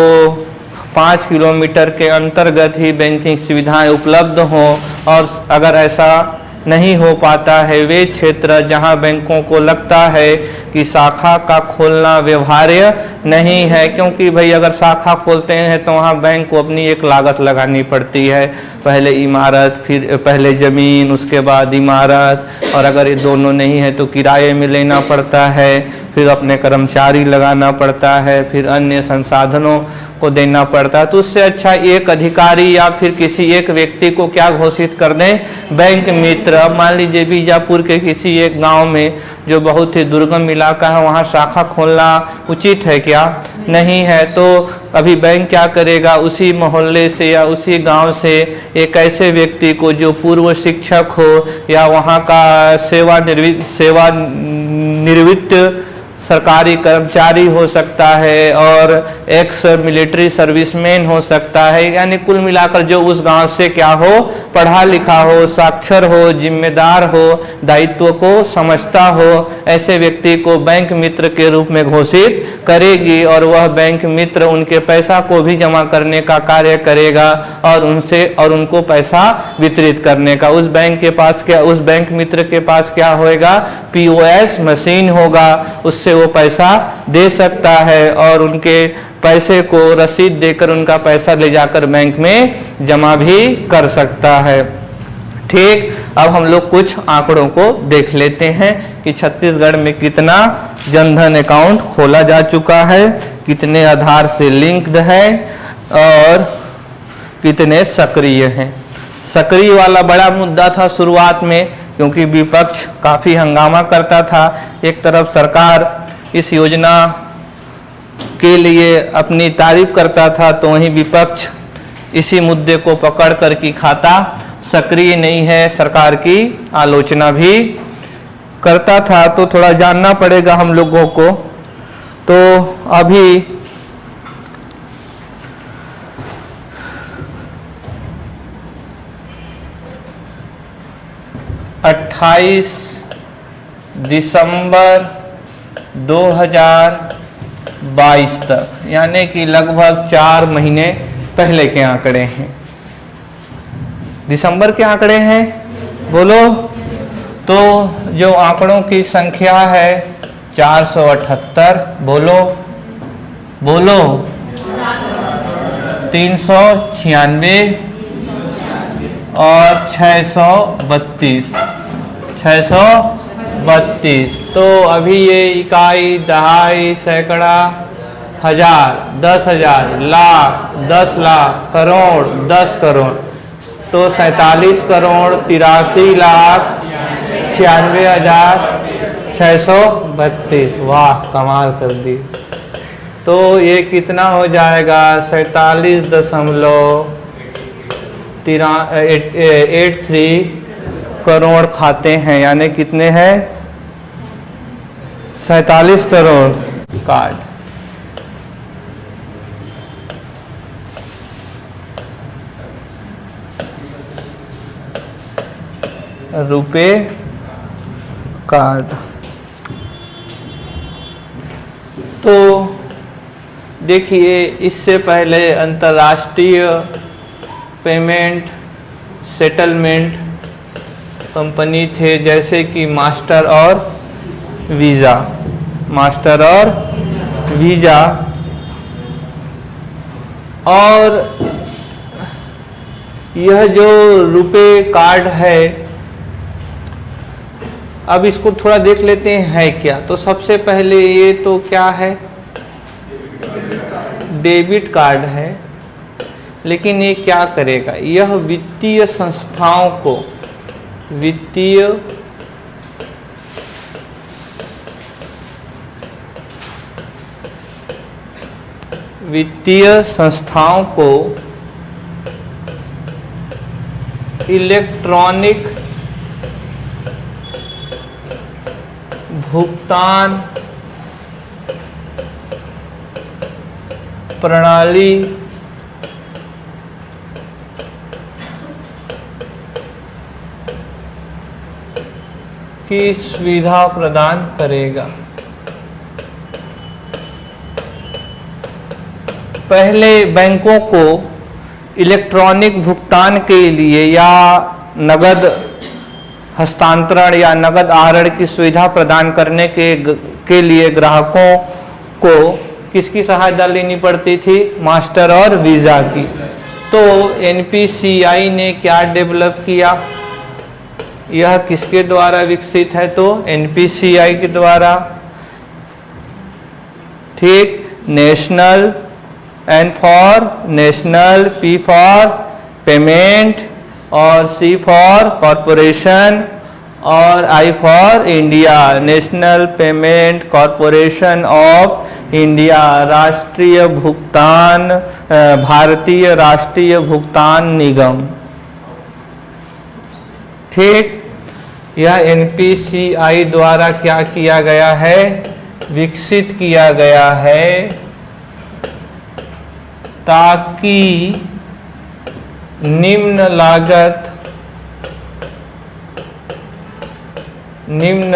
5 किलोमीटर के अंतर्गत ही बैंकिंग सुविधाएं उपलब्ध हों, और अगर ऐसा नहीं हो पाता है, वे क्षेत्र जहां बैंकों को लगता है कि शाखा का खोलना व्यवहार्य नहीं है, क्योंकि भाई अगर शाखा खोलते हैं तो वहाँ बैंक को अपनी एक लागत लगानी पड़ती है, पहले इमारत, फिर पहले ज़मीन, उसके बाद इमारत, और अगर ये दोनों नहीं है तो किराए में लेना पड़ता है, फिर अपने कर्मचारी लगाना पड़ता है, फिर अन्य संसाधनों को देना पड़ता है। तो उससे अच्छा एक अधिकारी या फिर किसी एक व्यक्ति को क्या घोषित कर दें, बैंक मित्र। अब मान लीजिए बीजापुर के किसी एक गांव में जो बहुत ही दुर्गम इलाका है, वहां शाखा खोलना उचित है क्या? नहीं है। तो अभी बैंक क्या करेगा, उसी मोहल्ले से या उसी गांव से एक ऐसे व्यक्ति को जो पूर्व शिक्षक हो या वहां का सेवानिवृत्त सरकारी कर्मचारी हो सकता है और एक्स मिलिट्री सर्विसमैन हो सकता है, यानी कुल मिलाकर जो उस गांव से क्या हो, पढ़ा लिखा हो, साक्षर हो, जिम्मेदार हो, दायित्व को समझता हो, ऐसे व्यक्ति को बैंक मित्र के रूप में घोषित करेगी और वह बैंक मित्र उनके पैसा को भी जमा करने का कार्य करेगा और उनको पैसा वितरित करने का। उस बैंक मित्र के पास क्या होएगा, पीओएस मशीन होगा, उससे वो पैसा दे सकता है और उनके पैसे को रसीद देकर उनका पैसा ले जाकर बैंक में जमा भी कर सकता है। ठीक, अब हम लोग कुछ आंकड़ों को देख लेते हैं कि छत्तीसगढ़ में कितना जनधन अकाउंट खोला जा चुका है, कितने आधार से लिंक्ड है और कितने सक्रिय हैं। सक्रिय वाला बड़ा मुद्दा था शुरुआत में, क्योंकि विपक्ष काफ़ी हंगामा करता था। एक तरफ सरकार इस योजना के लिए अपनी तारीफ करता था, तो वहीं विपक्ष इसी मुद्दे को पकड़ कर कि खाता सक्रिय नहीं है, सरकार की आलोचना भी करता था। तो थोड़ा जानना पड़ेगा हम लोगों को। तो अभी दिसंबर 2022 तक, यानी कि लगभग 4 महीने पहले के आंकड़े हैं। दिसंबर के आंकड़े हैं, बोलो। तो जो आंकड़ों की संख्या है 478, बोलो बोलो, 396 और 632। तो अभी ये इकाई, दहाई, सैकड़ा, हजार, 10,000, लाख, 10 लाख, करोड़, 10 करोड़, तो 47 करोड़ 83 लाख 96,632। वाह, कमाल कर दी। तो ये कितना हो जाएगा, 47.83 करोड़ खाते हैं, यानी कितने हैं, 47 करोड़ कार्ड। रुपए कार्ड। तो देखिए, इससे पहले अंतर्राष्ट्रीय पेमेंट सेटलमेंट कंपनी थे, जैसे कि मास्टर और वीज़ा। और यह जो रुपए कार्ड है, अब इसको थोड़ा देख लेते हैं है क्या। तो सबसे पहले ये तो क्या है, डेबिट कार्ड है। लेकिन ये क्या करेगा, यह वित्तीय संस्थाओं को, वित्तीय संस्थाओं को इलेक्ट्रॉनिक भुगतान प्रणाली की सुविधा प्रदान करेगा। पहले बैंकों को इलेक्ट्रॉनिक भुगतान के लिए या नगद हस्तांतरण या नगद आहरण की सुविधा प्रदान करने के लिए ग्राहकों को किसकी सहायता लेनी पड़ती थी? मास्टर और वीज़ा की। तो एनपीसीआई ने क्या डेवलप किया? यह किसके द्वारा विकसित है? तो एनपीसीआई के द्वारा। ठीक, national, N for national, P for payment और सी फॉर कॉरपोरेशन और I for India, national payment corporation of India, राष्ट्रीय भुगतान, भारतीय राष्ट्रीय भुगतान निगम। ठीक, यह एनपीसीआई द्वारा क्या किया गया है? विकसित किया गया है ताकि निम्न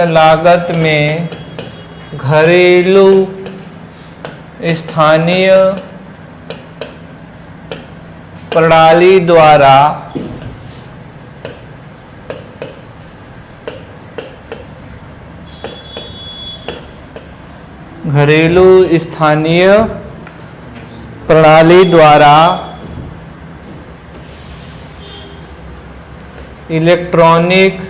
लागत में घरेलू, स्थानीय प्रणाली द्वारा घरेलू स्थानीय प्रणाली द्वारा इलेक्ट्रॉनिक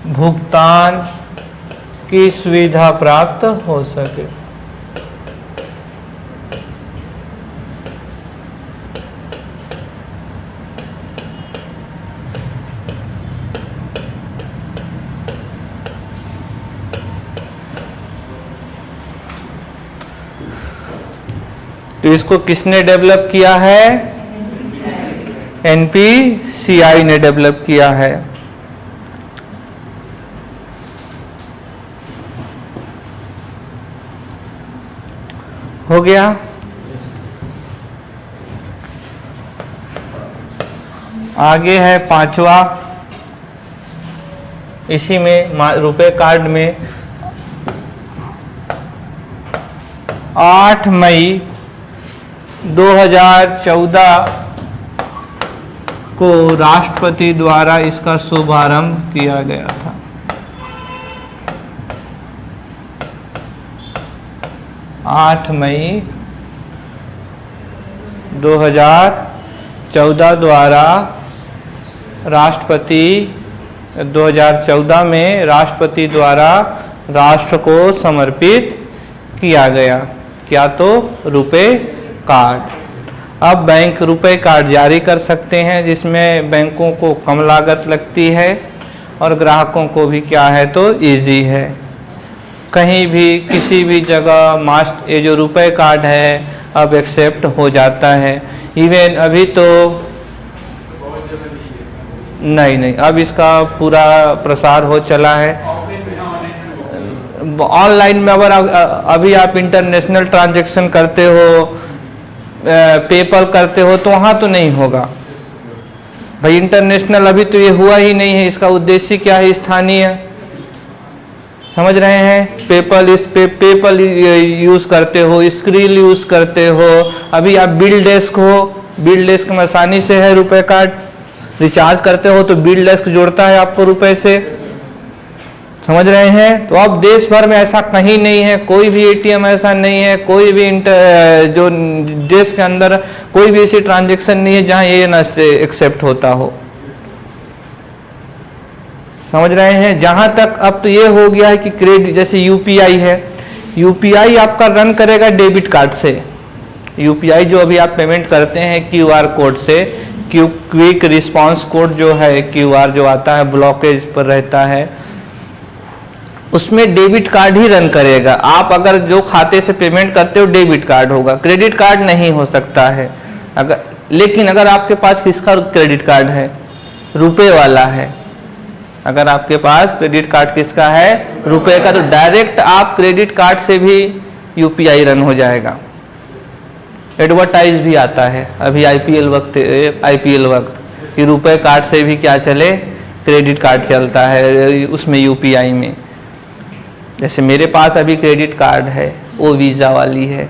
भुगतान की सुविधा प्राप्त हो सके। तो इसको किसने डेवलप किया है? एनपीसीआई ने डेवलप किया है। हो गया। आगे है पांचवा, इसी में रुपए कार्ड में 8 मई 2014 को राष्ट्रपति द्वारा इसका शुभारंभ किया गया था। आठ मई 2014 द्वारा राष्ट्रपति 2014 में राष्ट्रपति द्वारा राष्ट्र को समर्पित किया गया। क्या? तो रुपए कार्ड। अब बैंक रुपए कार्ड जारी कर सकते हैं, जिसमें बैंकों को कम लागत लगती है और ग्राहकों को भी क्या है तो इजी है। कहीं भी किसी भी जगह ये जो रुपए कार्ड है अब एक्सेप्ट हो जाता है। इवन अभी तो नहीं, अब इसका पूरा प्रसार हो चला है। ऑनलाइन में अगर अभी आप इंटरनेशनल ट्रांजैक्शन करते हो, पेपल करते हो, तो वहाँ तो नहीं होगा भाई। इंटरनेशनल अभी तो ये हुआ ही नहीं है। इसका उद्देश्य क्या है? स्थानीय, समझ रहे हैं? पेपल यूज करते हो, स्क्रील यूज करते हो। अभी आप बिल डेस्क हो, बिल डेस्क में आसानी से है रुपए कार्ड। रिचार्ज करते हो तो बिल डेस्क जोड़ता है आपको रुपए से, समझ रहे हैं? तो अब देश भर में ऐसा कहीं नहीं है, कोई भी एटीएम ऐसा नहीं है, कोई भी जो देश के अंदर कोई भी ऐसी ट्रांजैक्शन नहीं है जहां ये ना से एक्सेप्ट होता हो। समझ रहे हैं? जहां तक अब तो ये हो गया है कि क्रेडिट, जैसे यूपीआई है, यूपीआई आपका रन करेगा डेबिट कार्ड से। यूपीआई जो अभी आप पेमेंट करते हैं क्यूआर कोड से, क्विक रिस्पांस कोड जो है, क्यूआर जो आता है ब्लॉकेज पर रहता है, उसमें डेबिट कार्ड ही रन करेगा। आप अगर जो खाते से पेमेंट करते हो डेबिट कार्ड होगा, क्रेडिट कार्ड नहीं हो सकता है। लेकिन अगर आपके पास किसका क्रेडिट कार्ड है? रुपए वाला है। अगर आपके पास क्रेडिट कार्ड किसका है? रुपए का, तो डायरेक्ट आप क्रेडिट कार्ड से भी यूपीआई रन हो जाएगा। एडवर्टाइज भी आता है अभी आईपीएल वक्त कि रुपए कार्ड से भी क्या चले, क्रेडिट कार्ड चलता है उसमें यूपीआई में। जैसे मेरे पास अभी क्रेडिट कार्ड है, वो वीज़ा वाली है,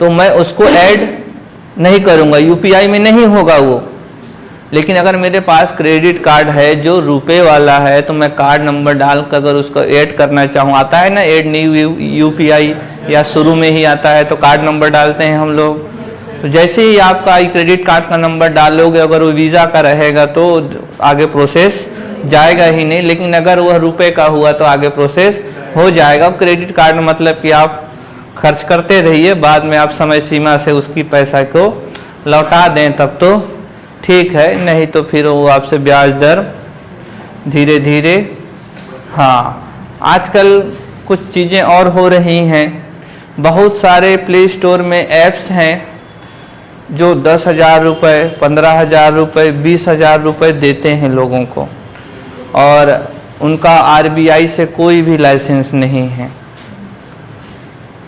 तो मैं उसको ऐड नहीं करूँगा, यूपीआई में नहीं होगा वो। लेकिन अगर मेरे पास क्रेडिट कार्ड है जो रुपए वाला है, तो मैं कार्ड नंबर डालकर अगर उसको ऐड करना चाहूँ, आता है ना ऐड न्यू यूपीआई, या शुरू में ही आता है तो कार्ड नंबर डालते हैं हम लोग। तो जैसे ही आपका क्रेडिट कार्ड का नंबर डालोगे, अगर वो वीज़ा का रहेगा तो आगे प्रोसेस जाएगा ही नहीं, लेकिन अगर वह रुपए का हुआ तो आगे प्रोसेस हो जाएगा। क्रेडिट कार्ड मतलब कि आप खर्च करते रहिए, बाद में आप समय सीमा से उसकी पैसा को लौटा दें तब तो ठीक है, नहीं तो फिर वो आपसे ब्याज दर धीरे धीरे। हाँ, आजकल कुछ चीज़ें और हो रही हैं। बहुत सारे प्ले स्टोर में ऐप्स हैं जो 10,000 रुपये, 15,000 रुपये, 20,000 रुपये देते हैं लोगों को, और उनका आरबीआई से कोई भी लाइसेंस नहीं है।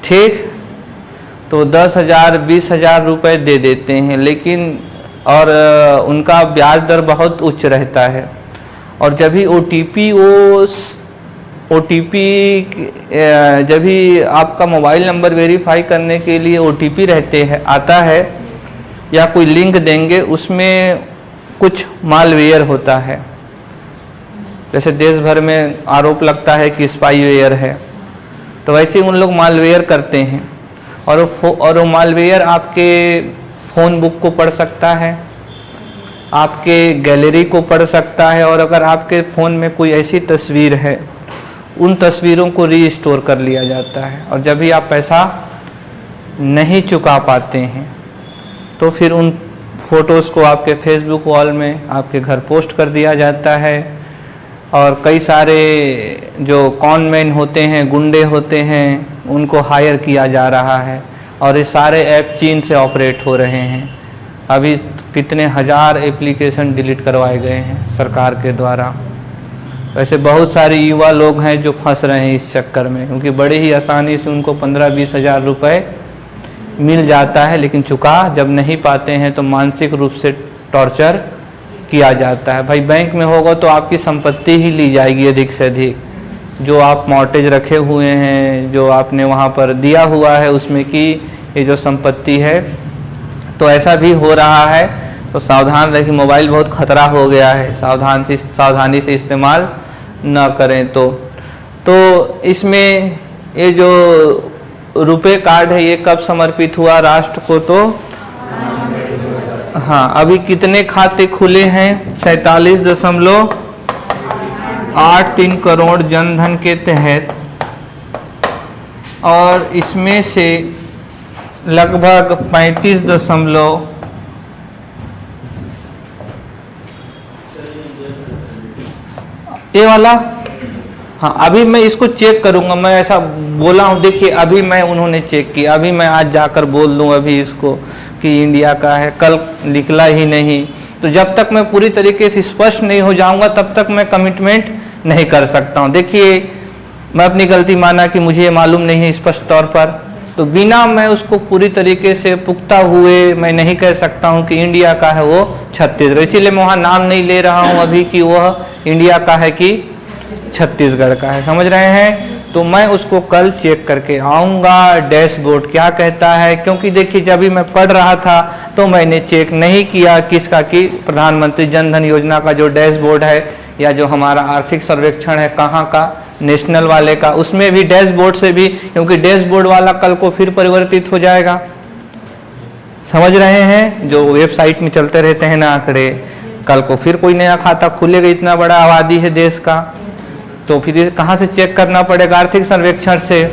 ठीक, तो 10,000, 20,000 रुपये दे देते हैं, लेकिन और उनका ब्याज दर बहुत उच्च रहता है। और जब भी जब भी आपका मोबाइल नंबर वेरीफाई करने के लिए ओटीपी आता है या कोई लिंक देंगे, उसमें कुछ मालवेयर होता है। जैसे देश भर में आरोप लगता है कि स्पाईवेयर है, तो वैसे उन लोग मालवेयर करते हैं, और वो मालवेयर आपके फ़ोन बुक को पढ़ सकता है, आपके गैलरी को पढ़ सकता है, और अगर आपके फ़ोन में कोई ऐसी तस्वीर है, उन तस्वीरों को रीस्टोर कर लिया जाता है। और जब भी आप पैसा नहीं चुका पाते हैं तो फिर उन फ़ोटोज़ को आपके फेसबुक वॉल में आपके घर पोस्ट कर दिया जाता है। और कई सारे जो कॉनमैन होते हैं, गुंडे होते हैं, उनको हायर किया जा रहा है, और ये सारे ऐप चीन से ऑपरेट हो रहे हैं। अभी कितने हज़ार एप्लीकेशन डिलीट करवाए गए हैं सरकार के द्वारा। वैसे बहुत सारे युवा लोग हैं जो फंस रहे हैं इस चक्कर में, क्योंकि बड़े ही आसानी से उनको 15-20 हज़ार रुपये मिल जाता है, लेकिन चुका जब नहीं पाते हैं तो मानसिक रूप से टॉर्चर किया जाता है। भाई बैंक में होगा तो आपकी संपत्ति ही ली जाएगी अधिक से अधिक, जो आप मॉर्टेज रखे हुए हैं, जो आपने वहाँ पर दिया हुआ है उसमें की ये जो संपत्ति है। तो ऐसा भी हो रहा है, तो सावधान रहिए। मोबाइल बहुत ख़तरा हो गया है, सावधानी से इस्तेमाल न करें तो इसमें ये जो रुपए कार्ड है ये कब समर्पित हुआ राष्ट्र को? तो हाँ, अभी कितने खाते खुले हैं? 47.83 करोड़ जनधन के तहत, और इसमें से लगभग 35 ये वाला, हाँ अभी मैं इसको चेक करूंगा। मैं ऐसा बोला हूँ, देखिए अभी मैं उन्होंने चेक किया, अभी मैं आज जाकर बोल दूँ अभी इसको कि इंडिया का है, कल निकला ही नहीं। तो जब तक मैं पूरी तरीके से स्पष्ट नहीं हो जाऊंगा तब तक मैं कमिटमेंट नहीं कर सकता हूँ। देखिए मैं अपनी गलती माना कि मुझे ये मालूम नहीं है स्पष्ट तौर पर, तो बिना मैं उसको पूरी तरीके से पुख्ता हुए मैं नहीं कह सकता हूँ कि इंडिया का है वो छत्तीसगढ़। इसीलिए मैं वहाँ नाम नहीं ले रहा हूँ अभी कि वह इंडिया का है कि छत्तीसगढ़ का है, समझ रहे हैं। तो मैं उसको कल चेक करके आऊँगा डैशबोर्ड क्या कहता है, क्योंकि देखिए जब भी मैं पढ़ रहा था तो मैंने चेक नहीं किया किसका, कि प्रधानमंत्री जन धन योजना का जो डैशबोर्ड है या जो हमारा आर्थिक सर्वेक्षण है कहाँ का, नेशनल वाले का, उसमें भी डैशबोर्ड से भी, क्योंकि डैशबोर्ड वाला कल को फिर परिवर्तित हो जाएगा, समझ रहे हैं। जो वेबसाइट में चलते रहते हैं ना आंकड़े, कल को फिर कोई नया खाता खुलेगा, इतना बड़ा आबादी है देश का, तो फिर कहाँ से चेक करना पड़ेगा? आर्थिक सर्वेक्षण से।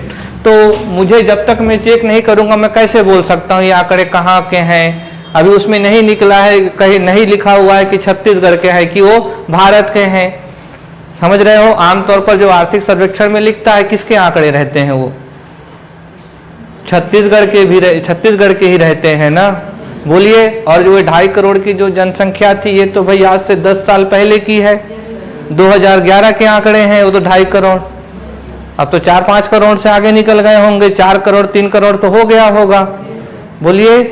तो मुझे जब तक मैं चेक नहीं करूँगा मैं कैसे बोल सकता हूँ ये आंकड़े कहाँ के हैं? अभी उसमें नहीं निकला है, कहीं नहीं लिखा हुआ है कि छत्तीसगढ़ के हैं कि वो भारत के हैं, समझ रहे हो। आमतौर पर जो आर्थिक सर्वेक्षण में लिखता है किसके आंकड़े रहते हैं? वो छत्तीसगढ़ के ही रहते हैं ना, बोलिए। और जो 2.5 करोड़ की जो जनसंख्या थी, ये तो भाई आज से 10 साल पहले की है, 2011 के आंकड़े हैं, वो तो 2.5 करोड़, अब तो 4-5 करोड़ से आगे निकल गए होंगे, 4 करोड़ 3 करोड़ तो हो गया होगा, बोलिए।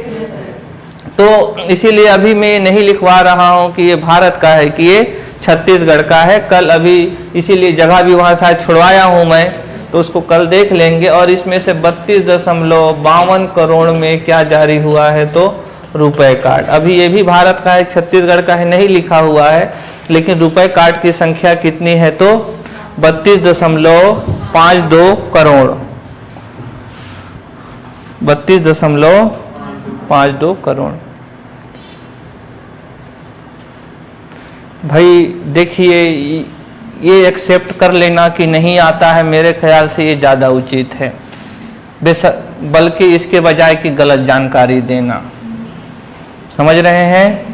तो इसीलिए अभी मैं नहीं लिखवा रहा हूँ कि ये भारत का है कि ये छत्तीसगढ़ का है। कल अभी इसीलिए जगह भी वहाँ शायद छुड़वाया हूँ मैं, तो उसको कल देख लेंगे। और इसमें से 32.52 करोड़ में क्या जारी हुआ है? तो रुपए कार्ड। अभी ये भी भारत का है, छत्तीसगढ़ का है, नहीं लिखा हुआ है, लेकिन रुपए कार्ड की संख्या कितनी है तो 32.52 करोड़, 32.52 करोड़। भाई देखिए, ये एक्सेप्ट कर लेना कि नहीं आता है, मेरे ख्याल से ये ज़्यादा उचित है, बल्कि इसके बजाय कि गलत जानकारी देना। समझ रहे हैं?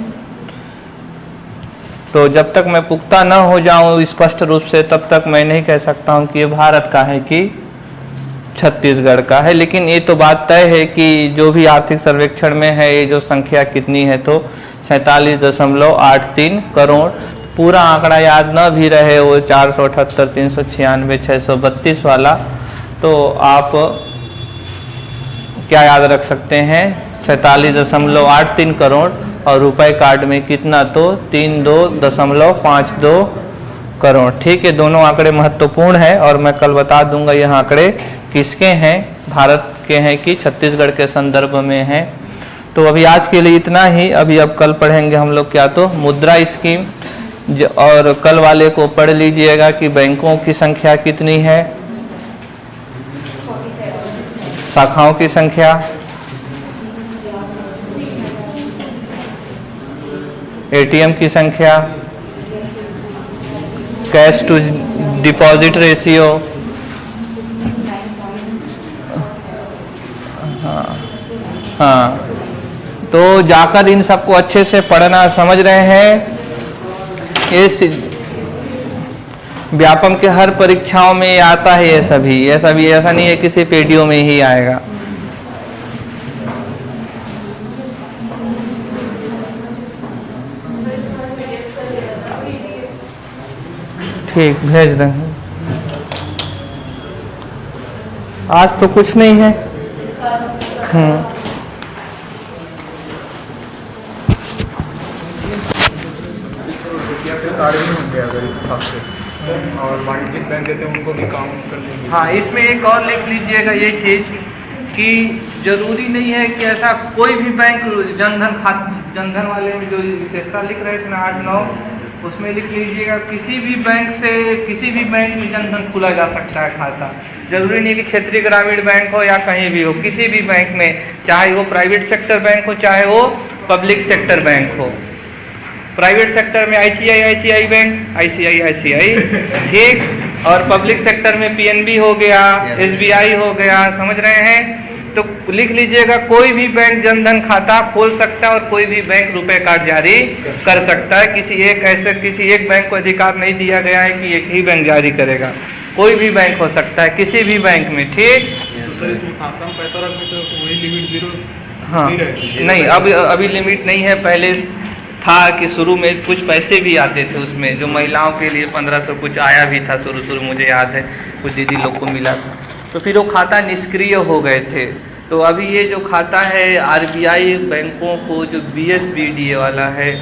तो जब तक मैं पुख्ता न हो जाऊं स्पष्ट रूप से, तब तक मैं नहीं कह सकता हूं कि ये भारत का है कि छत्तीसगढ़ का है। लेकिन ये तो बात तय है कि जो भी आर्थिक सर्वेक्षण में है, ये जो संख्या कितनी है तो 47.83 करोड़। पूरा आंकड़ा याद न भी रहे, वो 478, 396, 632 वाला, तो आप क्या याद रख सकते हैं, 47.83 करोड़, और रुपए कार्ड में कितना तो 32.52 करोड़। ठीक है, दोनों आंकड़े महत्वपूर्ण हैं और मैं कल बता दूंगा यह आंकड़े किसके हैं, भारत के हैं कि छत्तीसगढ़ के संदर्भ में हैं। तो अभी आज के लिए इतना ही। अभी अब कल पढ़ेंगे हम लोग क्या तो मुद्रा स्कीम, और कल वाले को पढ़ लीजिएगा कि बैंकों की संख्या कितनी है, शाखाओं की संख्या, एटीएम की संख्या, कैश टू डिपॉजिट रेशियो। हाँ, तो जाकर इन सबको अच्छे से पढ़ना। समझ रहे हैं? इस व्यापम के हर परीक्षाओं में आता है ये सभी, ऐसा नहीं है किसी पीडीओ में ही आएगा। ठीक, भेज देंगे। आज तो कुछ नहीं है। और वाणिज्यिक बैंक देते हैं उनको भी काम कर लेंगे। हाँ, इसमें एक और लिख लीजिएगा ये चीज़ कि जरूरी नहीं है कि ऐसा कोई भी बैंक, जनधन वाले में जो विशेषता लिख रहे थे ना 8-9, उसमें लिख लीजिएगा किसी भी बैंक से किसी भी बैंक में जनधन खुला जा सकता है खाता। जरूरी नहीं कि क्षेत्रीय ग्रामीण बैंक हो या कहीं भी हो, किसी भी बैंक में, चाहे वो प्राइवेट सेक्टर बैंक हो चाहे वो पब्लिक सेक्टर बैंक हो। प्राइवेट सेक्टर में ICICI बैंक, ICICI, ठीक, और पब्लिक सेक्टर में PNB हो गया, SBI हो गया। समझ रहे हैं? तो लिख लीजिएगा कोई भी बैंक जनधन खाता खोल सकता है और कोई भी बैंक रुपए कार्ड जारी कर सकता है। किसी एक बैंक को अधिकार नहीं दिया गया है कि एक ही बैंक जारी करेगा, कोई भी बैंक हो सकता है किसी भी बैंक में। ठीक, सर इसमें खाता में पैसा रखने तो वही लिमिट 0 हाँ नहीं, अभी लिमिट नहीं है। पहले था कि शुरू में कुछ पैसे भी आते थे उसमें, जो महिलाओं के लिए 1500 कुछ आया भी था शुरू मुझे याद है, कुछ दीदी लोग को मिला था। तो फिर वो खाता निष्क्रिय हो गए थे। तो अभी ये जो खाता है RBI बैंकों को, जो BSBDA वाला है,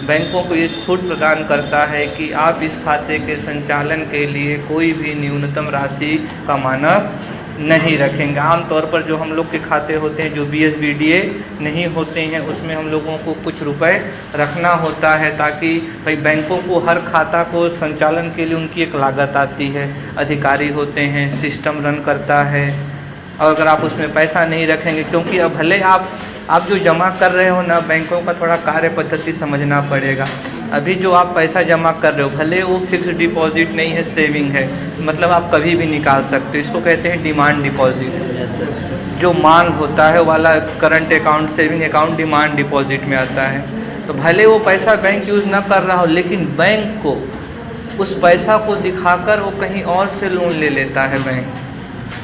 बैंकों को ये छूट प्रदान करता है कि आप इस खाते के संचालन के लिए कोई भी न्यूनतम राशि का मानक नहीं रखेंगे। आमतौर पर जो हम लोग के खाते होते हैं जो BSBDA नहीं होते हैं, उसमें हम लोगों को कुछ रुपए रखना होता है, ताकि भाई बैंकों को हर खाता को संचालन के लिए उनकी एक लागत आती है, अधिकारी होते हैं, सिस्टम रन करता है। और अगर आप उसमें पैसा नहीं रखेंगे, क्योंकि अब भले आप जो जमा कर रहे हो ना, बैंकों का थोड़ा कार्य पद्धति समझना पड़ेगा। अभी जो आप पैसा जमा कर रहे हो, भले वो फिक्स डिपॉजिट नहीं है, सेविंग है, मतलब आप कभी भी निकाल सकते हो। इसको कहते हैं डिमांड डिपॉजिट। जो मांग होता है वाला current account, saving account demand deposit में आता है। तो भले वो पैसा बैंक यूज़ ना कर रहा हो, लेकिन बैंक को उस पैसा को दिखाकर वो कहीं और से लोन ले लेता है बैंक।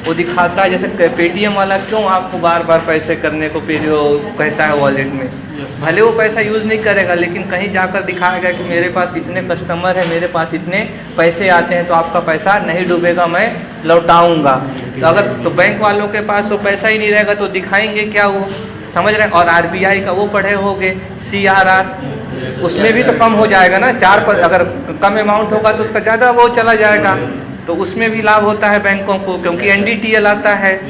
वो दिखाता है, जैसे पेटीएम वाला क्यों आपको बार बार पैसे करने को कहता है वॉलेट में, भले वो पैसा यूज़ नहीं करेगा, लेकिन कहीं जाकर दिखाएगा कि मेरे पास इतने कस्टमर हैं, मेरे पास इतने पैसे आते हैं, तो आपका पैसा नहीं डूबेगा, मैं लौटाऊंगा। तो अगर तो बैंक वालों के पास वो पैसा ही नहीं रहेगा तो दिखाएंगे क्या वो? समझ रहे हैं? और RBI का वो पढ़े होंगे CRR, उसमें भी तो कम हो जाएगा ना, 4 पर अगर कम अमाउंट होगा तो उसका ज़्यादा वो चला जाएगा, तो उसमें भी लाभ होता है बैंकों को, क्योंकि NDTL आता है।